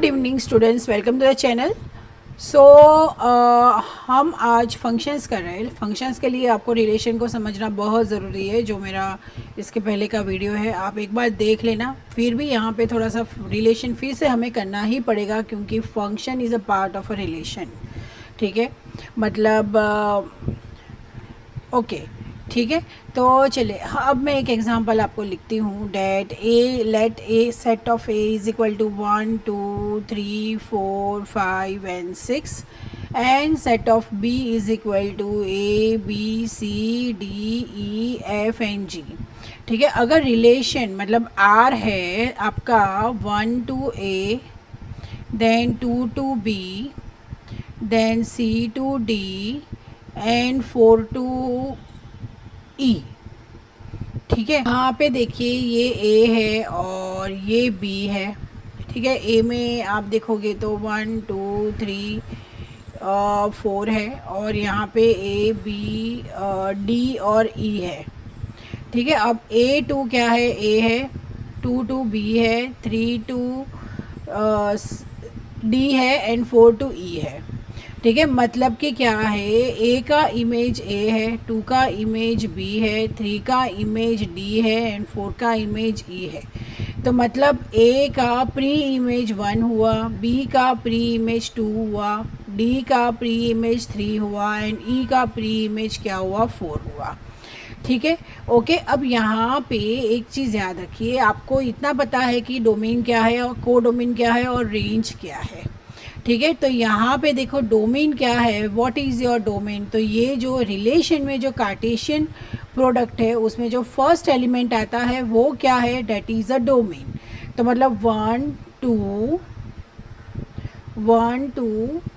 Good evening students, welcome to the channel. So हम आज functions कर रहे हैं। फंक्शंस के लिए आपको रिलेशन को समझना बहुत ज़रूरी है। जो मेरा इसके पहले का वीडियो है आप एक बार देख लेना। फिर भी यहाँ पे थोड़ा सा रिलेशन फिर से हमें करना ही पड़ेगा क्योंकि function is a part of a relation. ठीक है, मतलब ओके ठीक है। तो चलिए अब मैं एक एग्जांपल आपको लिखती हूँ। That A let A set of A is equal to 1 2 3 4 5 and 6 and set of B is equal to A B C D E F and G. ठीक है, अगर रिलेशन मतलब आर है आपका 1 to A, then 2 to B, then C to D and 4 to E. ठीक है, यहाँ पे देखिए ये ए है और ये बी है। ठीक है, ए में आप देखोगे तो 1 2 3 4 है और यहाँ पे ए बी डी और ई है। ठीक है, अब ए टू क्या है, ए है, 2 टू बी है, 3 टू डी है एंड 4 टू ई है। ठीक है, मतलब कि क्या है, ए का इमेज ए है, 2 का इमेज बी है, 3 का इमेज डी है एंड 4 का इमेज ई है। तो मतलब ए का प्री इमेज 1 हुआ, बी का प्री इमेज 2 हुआ, डी का प्री इमेज 3 हुआ एंड ई का प्री इमेज क्या हुआ, 4 हुआ। ठीक है, ओके। अब यहाँ पे एक चीज़ याद रखिए, आपको इतना पता है कि डोमेन क्या है और को डोमेन क्या है और रेंज क्या है। ठीक है, तो यहाँ पे देखो डोमेन क्या है, व्हाट इज़ योर डोमेन। तो ये जो रिलेशन में जो कार्टेशियन प्रोडक्ट है उसमें जो फर्स्ट एलिमेंट आता है वो क्या है, डेट इज़ अ डोमेन। तो मतलब 1 2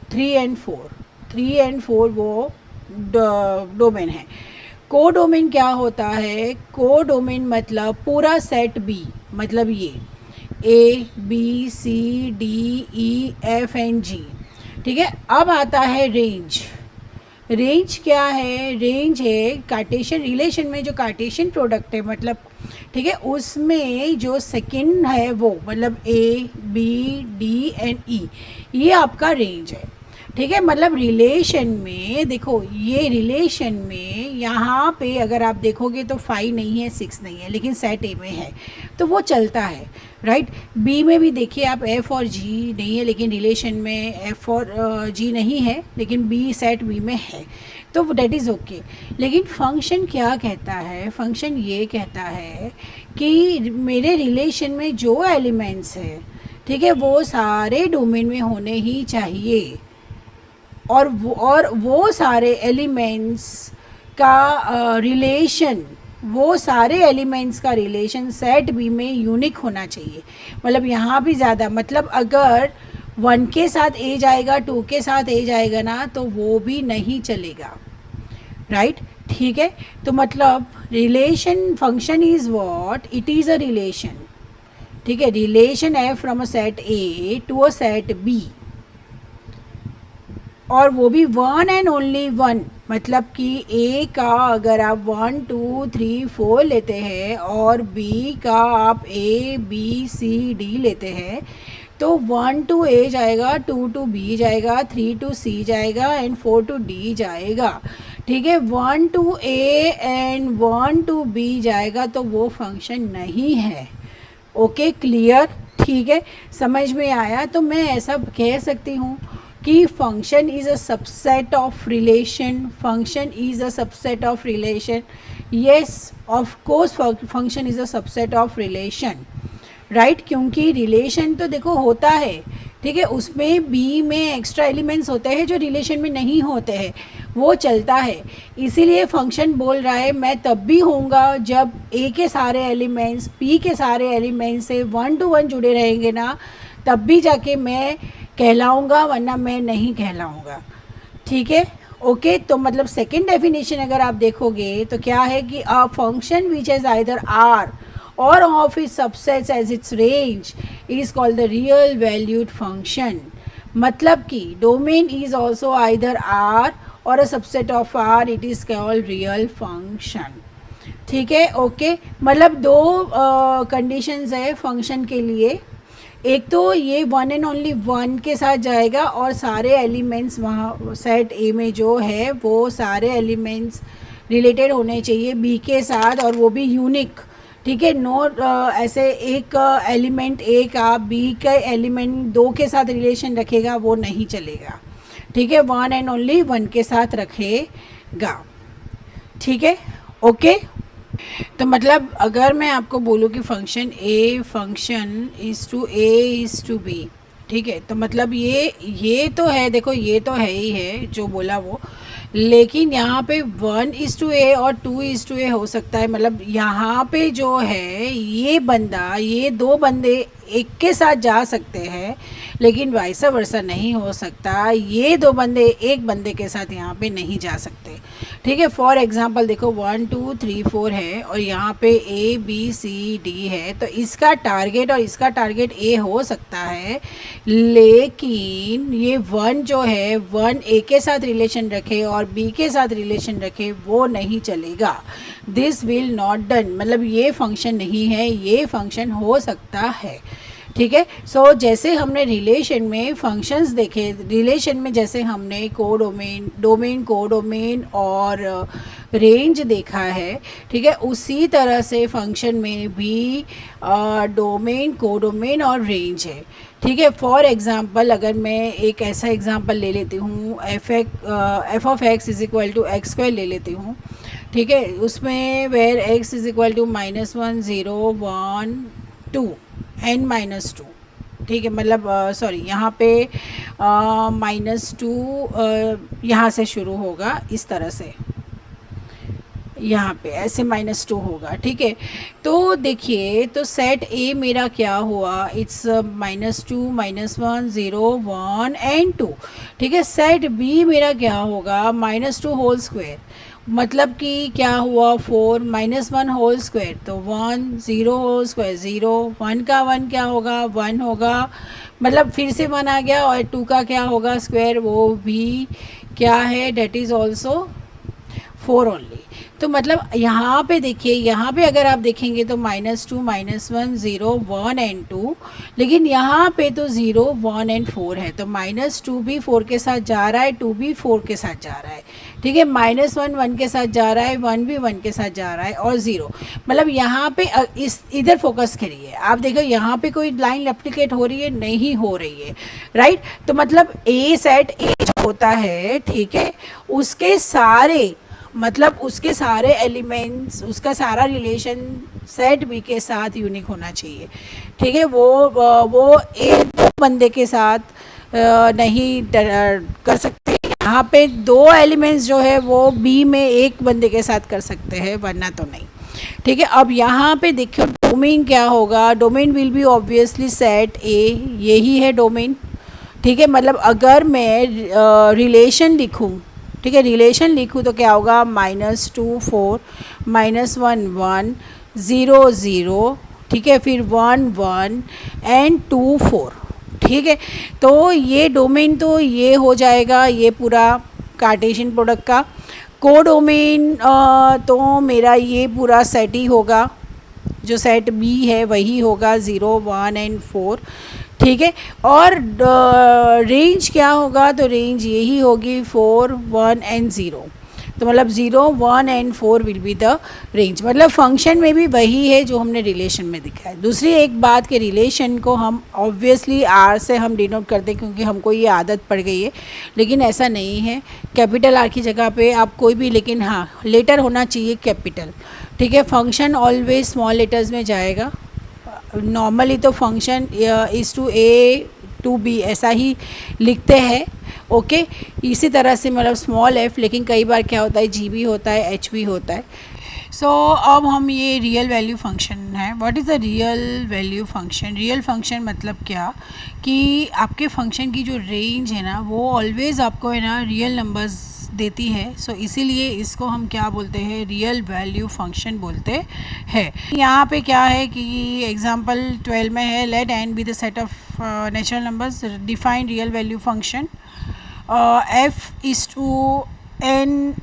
3 एंड 4 वो डोमेन है। को डोमेन क्या होता है, को डोमेन मतलब पूरा सेट बी, मतलब ये A B C D E F and G. ठीक है, अब आता है रेंज। रेंज क्या है, रेंज है कार्टेशियन रिलेशन में जो कार्टेशियन प्रोडक्ट है, मतलब ठीक है उसमें जो सेकंड है वो मतलब ए बी डी एंड ई, ये आपका रेंज है। ठीक है, मतलब रिलेशन में देखो, ये रिलेशन में यहाँ पे अगर आप देखोगे तो 5 नहीं है, 6 नहीं है, लेकिन सेट ए में है तो वो चलता है, राइट। बी में भी देखिए आप एफ और जी नहीं है, लेकिन रिलेशन में एफ और जी नहीं है, लेकिन बी सेट बी में है, तो डेट इज़ ओके। लेकिन फंक्शन क्या कहता है, फंक्शन ये कहता है कि मेरे रिलेशन में जो एलिमेंट्स है, ठीक है, वो सारे डोमेन में होने ही चाहिए और वो सारे एलिमेंट्स का रिलेशन, वो सारे एलिमेंट्स का रिलेशन सेट बी में यूनिक होना चाहिए। मतलब यहाँ भी ज़्यादा, मतलब अगर 1 के साथ ए जाएगा, 2 के साथ ए जाएगा ना, तो वो भी नहीं चलेगा, राइट। ठीक है, तो मतलब relation function is what, it is a relation. ठीक है, रिलेशन है from a set A to a set B, और वो भी 1 एंड ओनली 1। मतलब कि ए का अगर आप 1 2 3 4 लेते हैं और बी का आप ए बी सी डी लेते हैं, तो 1 टू ए जाएगा, 2 टू बी जाएगा, 3 टू सी जाएगा एंड 4 टू डी जाएगा। ठीक है, 1 to A and 1 two B जाएगा तो वो फंक्शन नहीं है। Okay, clear. ठीक है, समझ में आया। तो मैं ऐसा कह सकती हूँ कि function is a subset of relation, function is a subset of relation. Yes, of course function is a subset of relation, right. क्योंकि रिलेशन तो देखो होता है, ठीक है, उसमें बी में एक्स्ट्रा एलिमेंट्स होते हैं जो रिलेशन में नहीं होते हैं, वो चलता है। इसीलिए फंक्शन बोल रहा है मैं तब भी होऊंगा जब ए के सारे एलिमेंट्स बी के सारे एलिमेंट्स से 1 टू 1 जुड़े रहेंगे ना, तब भी जाके मैं कहलाऊँगा, वरना मैं नहीं कहलाऊँगा। ठीक है, ओके। तो मतलब सेकंड डेफिनेशन अगर आप देखोगे तो क्या है कि a function which has either are or of its subsets as its range is called the real valued function। मतलब कि domain is also either R or a subset of R, it is called real function। ठीक है, okay. मतलब दो conditions है function के लिए एक तो ये वन एंड ओनली वन के साथ जाएगा और सारे एलिमेंट्स वहाँ सेट ए में जो है वो सारे एलिमेंट्स रिलेटेड होने चाहिए बी के साथ, और वो भी यूनिक, ठीक है। नो ऐसे एक एलिमेंट ए का बी के एलिमेंट दो के साथ रिलेशन रखेगा वो नहीं चलेगा, ठीक है। वन एंड ओनली वन के साथ रखेगा, ठीक है, ओके। तो मतलब अगर मैं आपको बोलूँ कि function is to A is to B, ठीक है, तो मतलब ये तो है, देखो ये तो है ही है जो बोला वो, लेकिन यहाँ पे 1:a और 2:a हो सकता है। मतलब यहाँ पे जो है ये दो बंदे एक के साथ जा सकते हैं, लेकिन वाइस वर्सा नहीं हो सकता, ये दो बंदे एक बंदे के साथ यहाँ पे नहीं जा सकते, ठीक है। फॉर एग्जांपल देखो 1 2 3 4 है और यहाँ पे ABCD है, तो इसका टारगेट और इसका टारगेट A हो सकता है, लेकिन ये 1 जो है 1 A के साथ रिलेशन रखे और B के साथ रिलेशन रखे वो नहीं चलेगा। दिस विल नॉट डन, मतलब ये फंक्शन नहीं है, ये फंक्शन हो सकता है, ठीक है। सो जैसे हमने रिलेशन में फंक्शंस देखे, रिलेशन में जैसे हमने डोमेन कोडोमेन और रेंज देखा है, ठीक है, उसी तरह से फंक्शन में भी डोमेन कोडोमेन और रेंज है, ठीक है। फॉर एग्जांपल अगर मैं एक ऐसा एग्जांपल ले लेती हूँ, F of X is equal to X square ले लेती हूँ, ठीक है, उसमें where X is equal to -1 0 1 2 n-2, ठीक है। मतलब सॉरी यहाँ पे -2 यहाँ से शुरू होगा, इस तरह से यहाँ पे ऐसे -2 होगा, ठीक है। तो देखिए, तो सेट ए मेरा क्या हुआ, इट्स -2 -1 0 1 and 2, ठीक है। सेट बी मेरा क्या होगा, -2 होल स्क्वायर, मतलब कि क्या हुआ 4 -1 होल स्क्वायर, तो 1 0 होल स्क्वायर 0, 1 का 1 क्या होगा 1 होगा, मतलब फिर से 1 आ गया, और 2 का क्या होगा स्क्वायर, वो भी क्या है, डेट इज़ ऑल्सो 4 ओनली। तो मतलब यहाँ पे देखिए, यहाँ पे अगर आप देखेंगे तो -2 -1 0 1 and 2, लेकिन यहाँ पे तो 0 1 and 4 है, तो -2 भी 4 के साथ जा रहा है, 2 भी 4 के साथ जा रहा है, ठीक है। -1 1 के साथ जा रहा है, 1 भी 1 के साथ जा रहा है, और 0, मतलब यहाँ पे इस इधर फोकस करिए, आप देखो यहाँ पे कोई लाइन रेप्लिकेट हो रही है, नहीं हो रही है, राइट। तो मतलब ए सेट ए होता है, ठीक है, उसके सारे मतलब उसके सारे एलिमेंट्स, उसका सारा रिलेशन सेट बी के साथ यूनिक होना चाहिए, ठीक है। वो एक दो बंदे के साथ नहीं कर सकते, यहाँ पे दो एलिमेंट्स जो है वो बी में एक बंदे के साथ कर सकते हैं, वरना तो नहीं, ठीक है। अब यहाँ पे देखो डोमेन क्या होगा, domain will be obviously set ए, यही है डोमेन, ठीक है। मतलब अगर मैं रिलेशन लिखूँ, ठीक है, रिलेशन लिखूँ तो क्या होगा, -2 4 -1 1 0 0, ठीक है, फिर 1 1 and 2 4, ठीक है। तो ये डोमेन तो ये हो जाएगा, ये पूरा कार्टेशियन प्रोडक्ट का। कोडोमेन तो मेरा ये पूरा सेट ही होगा, जो सेट बी है वही होगा, 0 1 and 4, ठीक है। और रेंज क्या होगा, तो रेंज यही होगी 4 1 and 0, तो मतलब 0 1 and 4 will be the range. मतलब फंक्शन में भी वही है जो हमने रिलेशन में दिखा है। दूसरी एक बात के रिलेशन को हम ऑब्वियसली आर से हम डिनोट करते हैं, क्योंकि हमको ये आदत पड़ गई है, लेकिन ऐसा नहीं है, कैपिटल आर की जगह पे आप कोई भी, लेकिन हाँ लेटर होना चाहिए कैपिटल, ठीक है। फंक्शन ऑलवेज स्मॉल लेटर्स में जाएगा, नॉर्मली तो function is to A to B ऐसा ही लिखते हैं, ओके। इसी तरह से मतलब स्मॉल एफ, लेकिन कई बार क्या होता है जी भी होता है, एच भी होता है। सो अब हम ये रियल वैल्यू फंक्शन है, what is the real value function. Real function मतलब क्या, कि आपके फंक्शन की जो रेंज है ना वो ऑलवेज़ आपको है ना रियल नंबर्स देती है, सो इसीलिए इसको हम क्या बोलते हैं, रियल वैल्यू फंक्शन बोलते हैं। यहाँ पे क्या है कि एग्जांपल 12 में है, let n be the set of natural numbers, define real value function, f is to n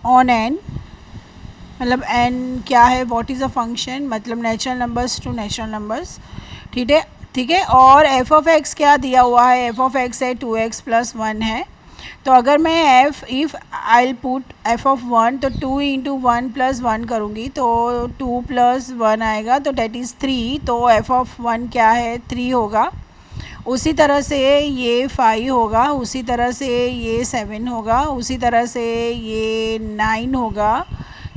on n, मतलब n क्या है, व्हाट इज़ अ फंक्शन, मतलब natural numbers to natural numbers, ठीक है। ठीक है। और एफ ऑफ एक्स क्या दिया हुआ है, एफ ऑफ एक्स है 2x + 1 है। तो अगर मैं if I put F of 1 तो 2 × 1 + 1 करूँगी तो 2 + 1 आएगा, तो डेट इज़ 3। तो एफ ऑफ 1 क्या है, 3 होगा। उसी तरह से ये 5 होगा, उसी तरह से ये 7 होगा, उसी तरह से ये 9 होगा,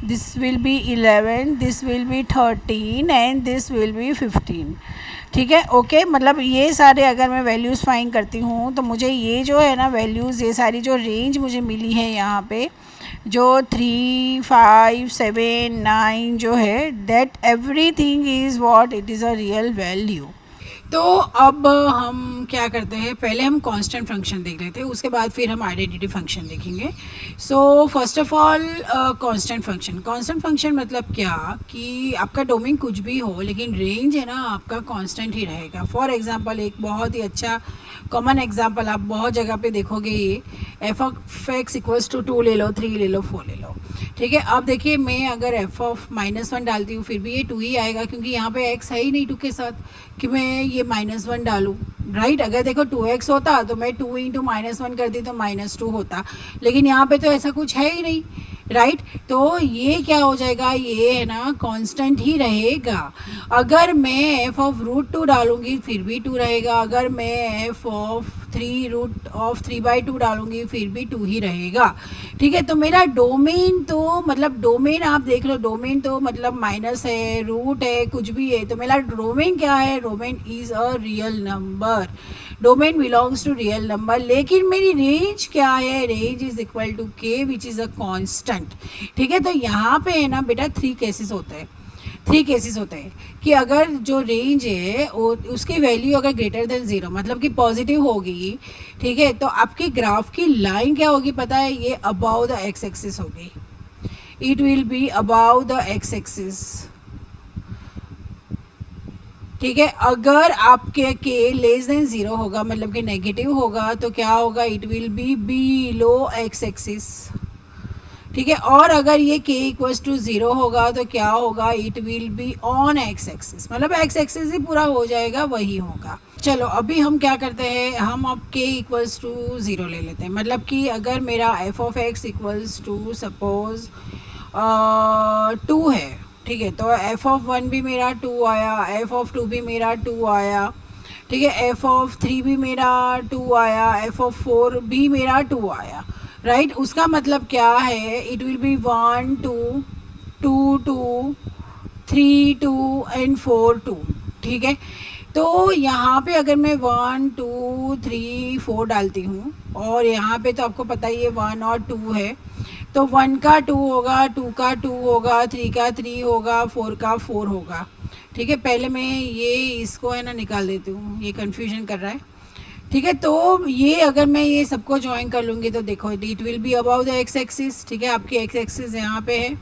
this will be 11, this will be 13 and this will be 15। ठीक है, ओके। मतलब ये सारे अगर मैं वैल्यूज़ फाइंड करती हूँ तो मुझे ये जो है ना वैल्यूज़, ये सारी जो रेंज मुझे मिली है यहाँ पे, जो 3, 5, 7, 9 जो है, that everything is what it is a real value. तो अब हम क्या करते हैं, पहले हम कांस्टेंट फंक्शन देख लेते हैं, उसके बाद फिर हम आइडेंटिटी फंक्शन देखेंगे। So first of all constant function मतलब क्या कि आपका डोमेन कुछ भी हो लेकिन रेंज है ना आपका कांस्टेंट ही रहेगा। फॉर एग्जांपल एक बहुत ही अच्छा कॉमन एग्जांपल आप बहुत जगह पे देखोगे, ये F of x equals to 2 ले लो, 3 ले लो, 4 ले लो। ठीक है, अब देखिए मैं अगर एफ ऑफ -1 डालती हूँ फिर भी ये 2 ही आएगा, क्योंकि यहाँ पे x है ही नहीं 2 के साथ कि मैं ये -1 डालूँ, राइट। अगर देखो 2x होता तो मैं 2 × -1 करती तो -2 होता, लेकिन यहाँ पे तो ऐसा कुछ है ही नहीं, राइट। तो ये क्या हो जाएगा, ये है ना कांस्टेंट ही रहेगा। अगर मैं एफ ऑफ √2 डालूंगी फिर भी 2 रहेगा, अगर मैं एफ ऑफ 3√3/2 डालूंगी फिर भी 2 ही रहेगा। ठीक है, तो मेरा डोमेन तो मतलब डोमेन आप देख लो, डोमेन तो मतलब माइनस है, रूट है, कुछ भी है, तो मेरा डोमेन क्या है, domain is a real number, domain belongs to real number. लेकिन मेरी रेंज क्या है, range is equal to k which is a constant. ठीक है, तो यहाँ पे है ना बेटा 3 केसेस होते हैं कि अगर जो रेंज है उसकी वैल्यू अगर ग्रेटर देन 0 मतलब कि पॉजिटिव होगी, ठीक है, तो आपकी ग्राफ की लाइन क्या होगी पता है, ये अबाउ द एक्स एक्सिस होगी, it will be about the x axis. ठीक है, अगर आपके के लेस देन 0 होगा मतलब कि नेगेटिव होगा तो क्या होगा, it will be below x axis. ठीक है, और अगर ये k इक्वल्स टू 0 होगा तो क्या होगा, it will be on x axis, मतलब एक्स एक्सिस ही पूरा हो जाएगा, वही होगा। चलो अभी हम क्या करते हैं, हम अब k इक्वल्स टू 0 ले लेते हैं, मतलब कि अगर मेरा F of x equals to suppose 2 है, ठीक है, तो एफ ऑफ 1 भी मेरा 2 आया, एफ ऑफ 2 भी मेरा 2 आया, ठीक है, एफ ऑफ 3 भी मेरा 2 आया, एफ ऑफ 4 भी मेरा 2 आया, राइट। उसका मतलब क्या है, इट विल बी 1 2 2 2 3 2 एंड 4 2। ठीक है, तो यहाँ पे अगर मैं 1 2 3 4 डालती हूँ और यहाँ पे तो आपको पता ही है 1 और 2 है, तो 1 का 2 होगा, 2 का 2 होगा, 3 का 3 होगा, 4 का 4 होगा। ठीक है, पहले मैं ये इसको है ना निकाल देती हूँ, ये कन्फ्यूजन कर रहा है। ठीक है, तो ये अगर मैं ये सबको ज्वाइन कर लूँगी तो देखो it will be about the x axis. ठीक है, आपकी एक्स एक्सिस यहाँ पे है,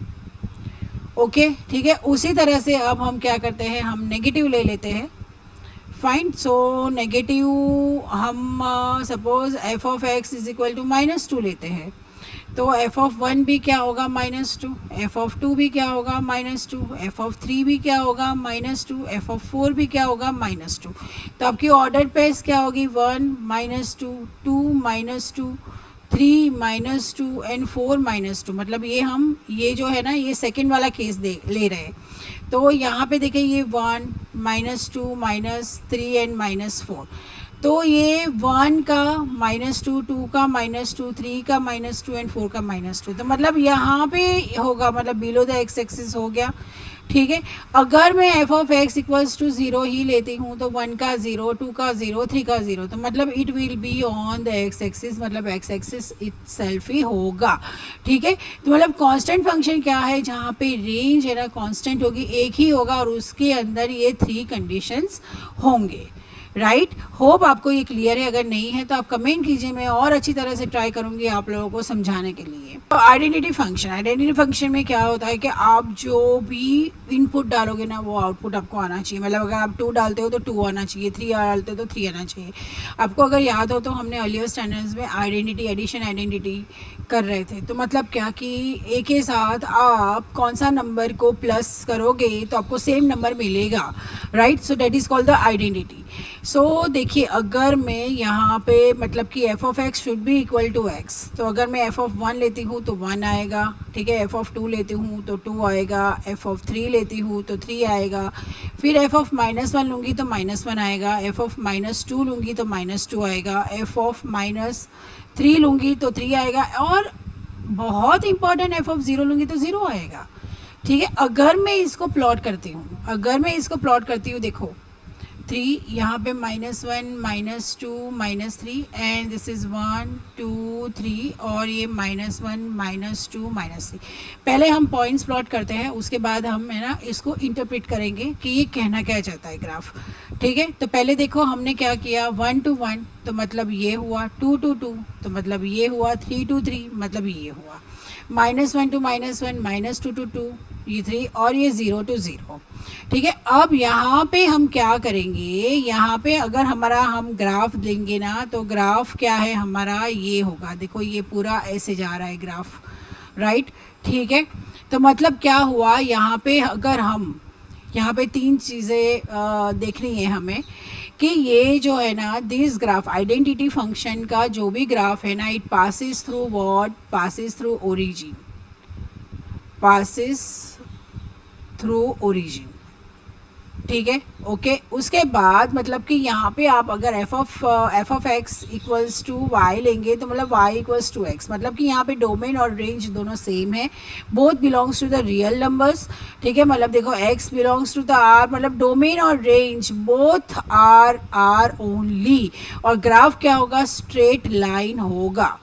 ओके। ठीक है, उसी तरह से अब हम क्या करते हैं, हम नेगेटिव ले लेते हैं, फाइन। सो नेगेटिव हम suppose F of X is equal to -2 लेते हैं, तो एफ ऑफ 1 भी क्या होगा, -2, एफ ऑफ 2 भी क्या होगा, -2, एफ ऑफ 3 भी क्या होगा, -2, एफ ऑफ 4 भी क्या होगा, -2। तो आपकी ऑर्डर पेस क्या होगी, 1 -2 2 -2 3 -2 एंड 4 -2। मतलब ये हम ये जो है ना ये सेकेंड वाला केस ले रहे हैं, तो यहाँ पे देखिए ये 1 -2 -3 एंड -4, तो ये 1 का -2 2 का -2 3 का -2 एंड 4 का -2, तो मतलब यहाँ पे होगा, मतलब बिलो द एक्स एक्सिस हो गया। ठीक है, अगर मैं F of x equals to 0 ही लेती हूँ तो 1 का 0 2 का 0 3 का 0, तो मतलब it will be on the x axis, मतलब एक्स एक्सिस इटसेल्फ ही होगा। ठीक है, तो मतलब कांस्टेंट फंक्शन क्या है, जहाँ पे रेंज है ना कांस्टेंट होगी, एक ही होगा और उसके अंदर ये 3 कंडीशंस होंगे। राइट। होप आपको ये क्लियर है, अगर नहीं है तो आप कमेंट कीजिए, मैं और अच्छी तरह से ट्राई करूँगी आप लोगों को समझाने के लिए। तो आइडेंटिटी फंक्शन में क्या होता है कि आप जो भी इनपुट डालोगे ना वो आउटपुट आपको आना चाहिए। मतलब अगर आप 2 डालते हो तो 2 आना चाहिए, 3 डालते हो तो 3 आना चाहिए। आपको अगर याद हो तो हमने अर्लियर स्टैंडर्ड्स में आइडेंटिटी एडिशन आइडेंटिटी कर रहे थे। तो मतलब क्या कि एक के साथ आप कौन सा नंबर को प्लस करोगे तो आपको सेम नंबर मिलेगा, right. So that is called the identity. So देखिए, अगर मैं यहाँ पे मतलब कि F of X should be equal to X, तो अगर मैं एफ ऑफ 1 लेती हूँ तो 1 आएगा, ठीक है। एफ ऑफ 2 लेती हूँ तो 2 आएगा, एफ ऑफ 3 लेती हूँ तो 3 आएगा, फिर एफ ऑफ -1 लूँगी तो -1 आएगा, एफ ऑफ -2 लूँगी तो -2 आएगा, एफ ऑफ -3 लूँगी तो 3 आएगा, और बहुत इंपॉर्टेंट एफ ऑफ 0 लूँगी तो 0 आएगा, ठीक है। अगर मैं इसको प्लॉट करती हूँ, देखो 3 यहाँ पे -1 -2 -3 एंड दिस इज़ 1 2 3 और ये -1 -2 -3। पहले हम पॉइंट्स प्लॉट करते हैं, उसके बाद हम है ना इसको इंटरप्रेट करेंगे कि ये कहना क्या चाहता है ग्राफ, ठीक है। तो पहले देखो हमने क्या किया, 1 to 1 तो मतलब ये हुआ, 2 to 2 तो मतलब ये हुआ, 3 to 3 मतलब ये हुआ, -1 to -1 -2 to 2 ये 3 और ये 0 to 0, ठीक है। अब यहाँ पे हम क्या करेंगे, यहाँ पे अगर हमारा हम ग्राफ देंगे ना तो ग्राफ क्या है हमारा, ये होगा। देखो ये पूरा ऐसे जा रहा है ग्राफ, राइट, ठीक है। तो मतलब क्या हुआ, यहाँ पे अगर हम यहाँ पे 3 चीज़ें देखनी है हमें कि ये जो है ना दिस ग्राफ आइडेंटिटी फंक्शन का जो भी ग्राफ है ना, it passes through what, passes through origin, passes through origin, ठीक है, ओके। उसके बाद मतलब कि यहाँ पे आप अगर F of x equals to Y लेंगे तो मतलब वाई इक्वल्स टू एक्स, मतलब कि यहाँ पे डोमेन और रेंज दोनों सेम है, both belongs to the real numbers, ठीक है। मतलब देखो x belongs to the R, मतलब डोमेन और रेंज बोथ आर ओनली, और ग्राफ क्या होगा, स्ट्रेट लाइन होगा,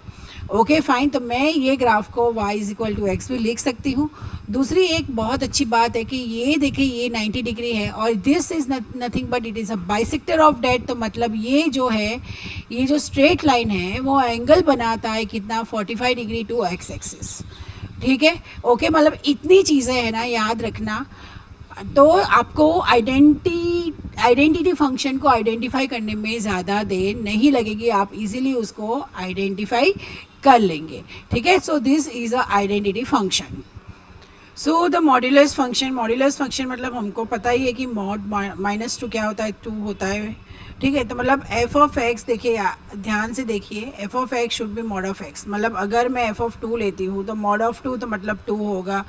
ओके फाइन। तो मैं ये ग्राफ को y is equal to x भी लिख सकती हूँ। दूसरी एक बहुत अच्छी बात है कि ये देखिए ये 90 डिग्री है और this is nothing but it is a bisector of that, तो मतलब ये जो है, ये जो स्ट्रेट लाइन है वो एंगल बनाता है कितना, 45 डिग्री टू एक्स एक्सिस, ठीक है, ओके। मतलब इतनी चीज़ें हैं ना याद रखना, तो आपको आइडेंटिटी फंक्शन को आइडेंटिफाई करने में ज़्यादा देर नहीं लगेगी, आप इजीली उसको आइडेंटिफाई कर लेंगे, ठीक है। So this is a identity function. So the modulus function मतलब हमको पता ही है कि मॉड -2 क्या होता है, 2 होता है, ठीक है। तो मतलब एफ ऑफ एक्स, देखिए ध्यान से देखिए, F of X should B mod of x, मतलब अगर मैं एफ ऑफ 2 लेती हूँ तो मॉड ऑफ 2 तो मतलब 2 होगा,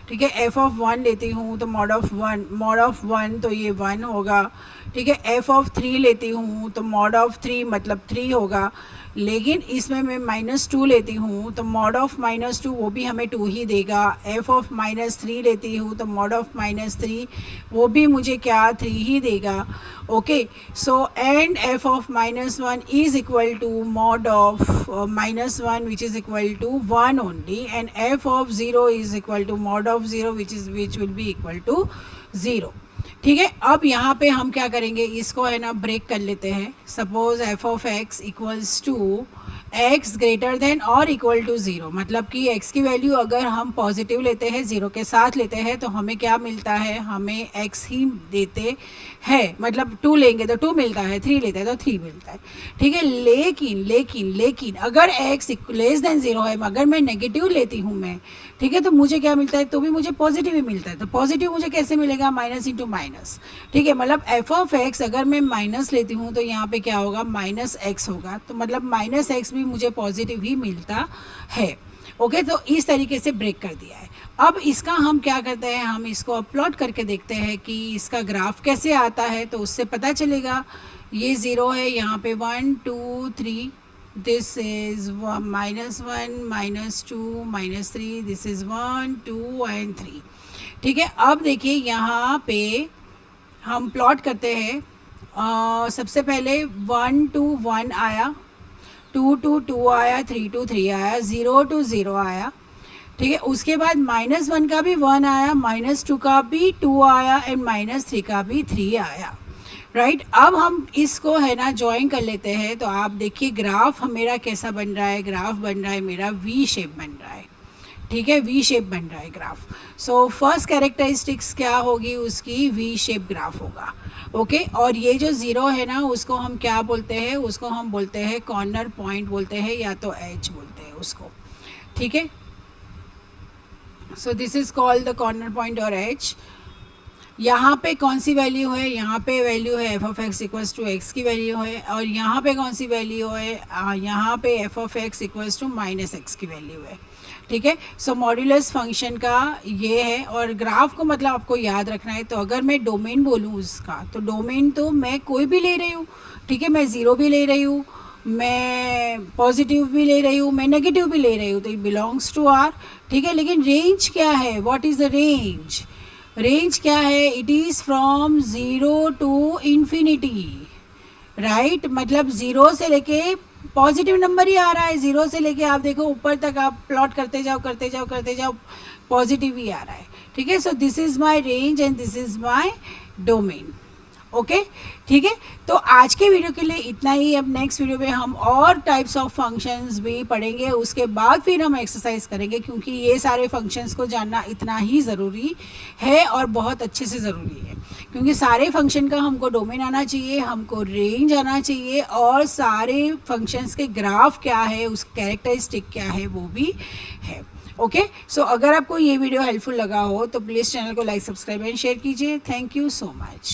ठीक है। एफ ऑफ 1 लेती हूँ तो मॉड ऑफ 1 तो ये 1 होगा, ठीक है। एफ ऑफ 3 लेती हूँ तो मॉड ऑफ 3 मतलब 3 होगा, लेकिन इसमें मैं -2 लेती हूँ तो मॉड ऑफ -2 वो भी हमें 2 ही देगा। एफ ऑफ -3 लेती हूँ तो मॉड ऑफ -3 वो भी मुझे क्या 3 ही देगा, okay. So and f of -1 is equal to mod of -1 which is equal to 1 only, and f of 0 is equal to mod of 0 which will be equal to 0, ठीक है। अब यहाँ पे हम क्या करेंगे, इसको है ना ब्रेक कर लेते हैं। Suppose F of x equals to x greater than और इक्वल टू 0, मतलब कि एक्स की वैल्यू अगर हम पॉजिटिव लेते हैं, 0 के साथ लेते हैं, तो हमें क्या मिलता है, हमें एक्स ही देते हैं, मतलब 2 लेंगे तो 2 मिलता है, 3 लेते हैं तो 3 मिलता है, ठीक है। लेकिन अगर एक्स लेस देन 0 है, अगर मैं नेगेटिव लेती हूँ मैं, ठीक है, तो मुझे क्या मिलता है, तो भी मुझे पॉजिटिव ही मिलता है। तो पॉजिटिव मुझे कैसे मिलेगा, माइनस इंटू माइनस, ठीक है। मतलब एफ ऑफ एक्स अगर मैं माइनस लेती हूँ तो यहाँ पे क्या होगा, -x होगा, तो मतलब -x भी मुझे पॉजिटिव ही मिलता है, ओके। तो इस तरीके से ब्रेक कर दिया है। अब इसका हम क्या करते हैं, हम इसको अपलोड करके देखते हैं कि इसका ग्राफ कैसे आता है, तो उससे पता चलेगा। ये 0 है, यहाँ पे 1 2 3, this is -1 -2 -3, this is 1 2 and 3, ठीक है। अब देखिए यहाँ पे हम प्लॉट करते हैं। सबसे पहले 1 to 1 आया, 2 to 2 आया, 3 to 3 आया, 0 to 0 आया, ठीक है। उसके बाद -1 का भी 1 आया, -2 का भी 2 आया एंड -3 का भी 3 आया, राइट। अब हम इसको है ना ज्वाइन कर लेते हैं। तो आप देखिए ग्राफ मेरा कैसा बन रहा है, ग्राफ बन रहा है मेरा वी शेप बन रहा है, ठीक है, वी शेप बन रहा है ग्राफ। सो फर्स्ट कैरेक्टरिस्टिक्स क्या होगी उसकी, वी शेप ग्राफ होगा। ओके और ये जो ज़ीरो है ना उसको हम क्या बोलते हैं, उसको हम बोलते हैं कॉर्नर पॉइंट बोलते हैं या तो एज बोलते हैं उसको, ठीक है। So this is called the corner point और एज। यहाँ पे कौन सी वैल्यू है, यहाँ पे वैल्यू है f of x equals to x की वैल्यू है, और यहाँ पे कौन सी वैल्यू है, यहाँ पे f of x equals to minus x की वैल्यू है, ठीक है। सो मॉड्यूलस फंक्शन का ये है। और ग्राफ को मतलब आपको याद रखना है। तो अगर मैं डोमेन बोलूँ उसका, तो डोमेन तो मैं कोई भी ले रही हूँ, ठीक है, मैं ज़ीरो भी ले रही हूँ, मैं पॉजिटिव भी ले रही हूँ, मैं नेगेटिव भी ले रही हूँ, तो इट बिलोंग्स टू आर, ठीक है। लेकिन रेंज क्या है, what is the range, range क्या है, it is from zero to infinity, right. मतलब ज़ीरो से लेके पॉजिटिव नंबर ही आ रहा है, ज़ीरो से लेके आप देखो ऊपर तक आप प्लॉट करते जाओ करते जाओ करते जाओ, पॉजिटिव ही आ रहा है, ठीक है। So this is my range and this is my domain. Okay, ठीक है। तो आज के वीडियो के लिए इतना ही। अब नेक्स्ट वीडियो में हम और टाइप्स ऑफ फंक्शंस भी पढ़ेंगे, उसके बाद फिर हम एक्सरसाइज करेंगे, क्योंकि ये सारे फंक्शंस को जानना इतना ही ज़रूरी है और बहुत अच्छे से ज़रूरी है, क्योंकि सारे फंक्शन का हमको डोमेन आना चाहिए, हमको रेंज आना चाहिए, और सारे फंक्शंस के ग्राफ क्या है, उस कैरेक्टरिस्टिक क्या है वो भी है। ओके, सो अगर आपको ये वीडियो हेल्पफुल लगा हो तो प्लीज़ चैनल को लाइक, सब्सक्राइब एंड शेयर कीजिए। Thank you so much.